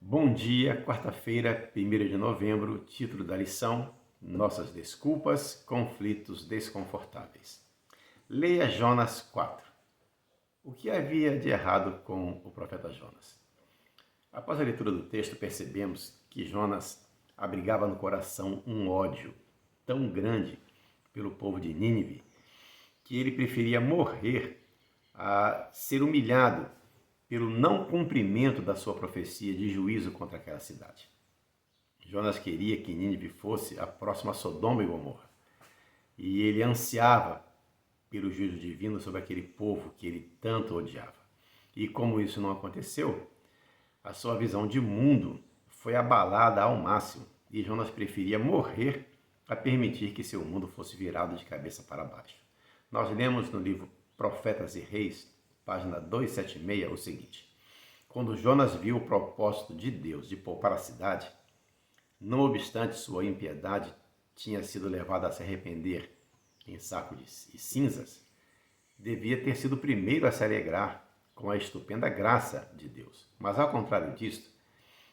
Bom dia, quarta-feira, 1º de novembro, título da lição: Nossas desculpas, conflitos desconfortáveis. Leia Jonas 4. O que havia de errado com o profeta Jonas? Após a leitura do texto, percebemos que Jonas abrigava no coração um ódio tão grande pelo povo de Nínive que ele preferia morrer a ser humilhado pelo não cumprimento da sua profecia de juízo contra aquela cidade. Jonas queria que Nínive fosse a próxima Sodoma e Gomorra. E ele ansiava pelo juízo divino sobre aquele povo que ele tanto odiava. E como isso não aconteceu, a sua visão de mundo foi abalada ao máximo e Jonas preferia morrer a permitir que seu mundo fosse virado de cabeça para baixo. Nós lemos no livro Profetas e Reis, página 276, o seguinte: quando Jonas viu o propósito de Deus de poupar a cidade, não obstante sua impiedade tinha sido levado a se arrepender em saco e cinzas, devia ter sido o primeiro a se alegrar com a estupenda graça de Deus. Mas ao contrário disto,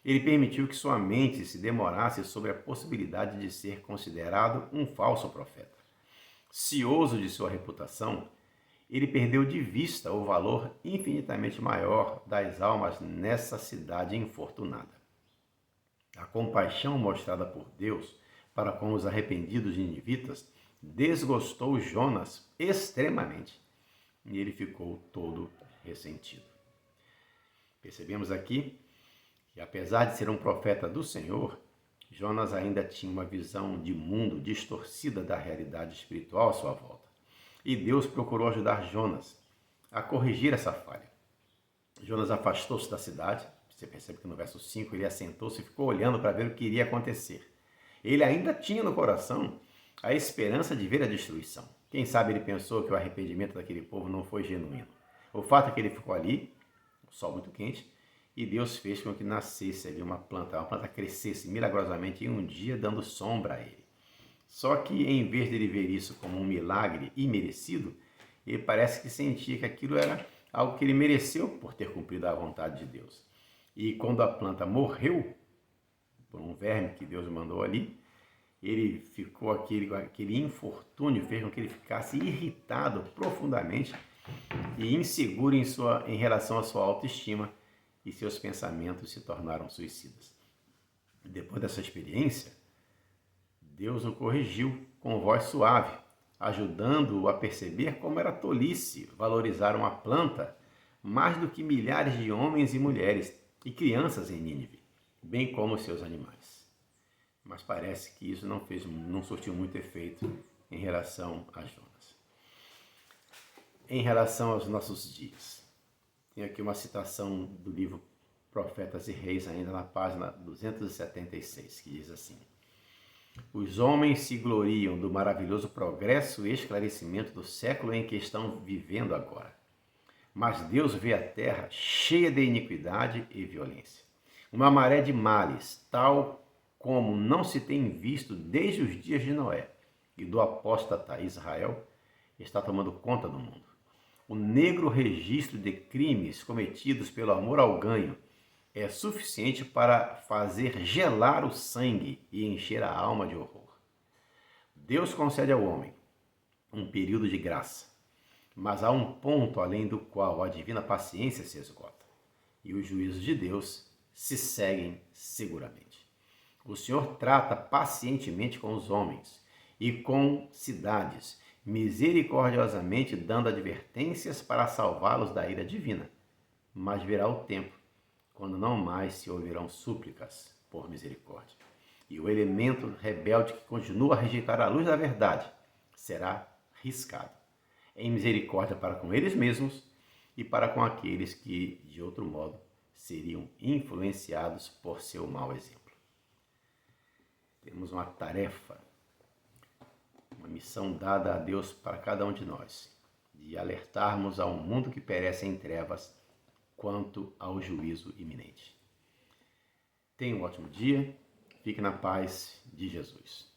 ele permitiu que sua mente se demorasse sobre a possibilidade de ser considerado um falso profeta. Cioso de sua reputação, ele perdeu de vista o valor infinitamente maior das almas nessa cidade infortunada. A compaixão mostrada por Deus para com os arrependidos ninivitas desgostou Jonas extremamente e ele ficou todo ressentido. Percebemos aqui que, apesar de ser um profeta do Senhor, Jonas ainda tinha uma visão de mundo distorcida da realidade espiritual à sua volta. E Deus procurou ajudar Jonas a corrigir essa falha. Jonas afastou-se da cidade. Você percebe que no verso 5 ele assentou-se e ficou olhando para ver o que iria acontecer. Ele ainda tinha no coração a esperança de ver a destruição. Quem sabe ele pensou que o arrependimento daquele povo não foi genuíno. O fato é que ele ficou ali, o sol muito quente, e Deus fez com que nascesse ali uma planta crescesse milagrosamente em um dia, dando sombra a ele. Só que, em vez de ele ver isso como um milagre imerecido, ele parece que sentia que aquilo era algo que ele mereceu por ter cumprido a vontade de Deus. E quando a planta morreu, por um verme que Deus mandou ali, ele ficou aquele infortúnio, fez com que ele ficasse irritado profundamente e inseguro em relação à sua autoestima, e seus pensamentos se tornaram suicidas. Depois dessa experiência, Deus o corrigiu com voz suave, ajudando-o a perceber como era tolice valorizar uma planta mais do que milhares de homens e mulheres e crianças em Nínive, bem como seus animais. Mas parece que isso não surtiu muito efeito em relação a Jonas. Em relação aos nossos dias, tem aqui uma citação do livro Profetas e Reis, ainda na página 276, que diz assim: os homens se gloriam do maravilhoso progresso e esclarecimento do século em que estão vivendo agora. Mas Deus vê a terra cheia de iniquidade e violência. Uma maré de males, tal como não se tem visto desde os dias de Noé e do apóstata Israel, está tomando conta do mundo. O negro registro de crimes cometidos pelo amor ao ganho é suficiente para fazer gelar o sangue e encher a alma de horror. Deus concede ao homem um período de graça, mas há um ponto além do qual a divina paciência se esgota, e os juízos de Deus se seguem seguramente. O Senhor trata pacientemente com os homens e com cidades, misericordiosamente dando advertências para salvá-los da ira divina, mas virá o tempo quando não mais se ouvirão súplicas por misericórdia. E o elemento rebelde que continua a rejeitar a luz da verdade será riscado, em misericórdia para com eles mesmos e para com aqueles que, de outro modo, seriam influenciados por seu mau exemplo. Temos uma tarefa, uma missão dada a Deus para cada um de nós, de alertarmos ao mundo que perece em trevas quanto ao juízo iminente. Tenha um ótimo dia, fique na paz de Jesus.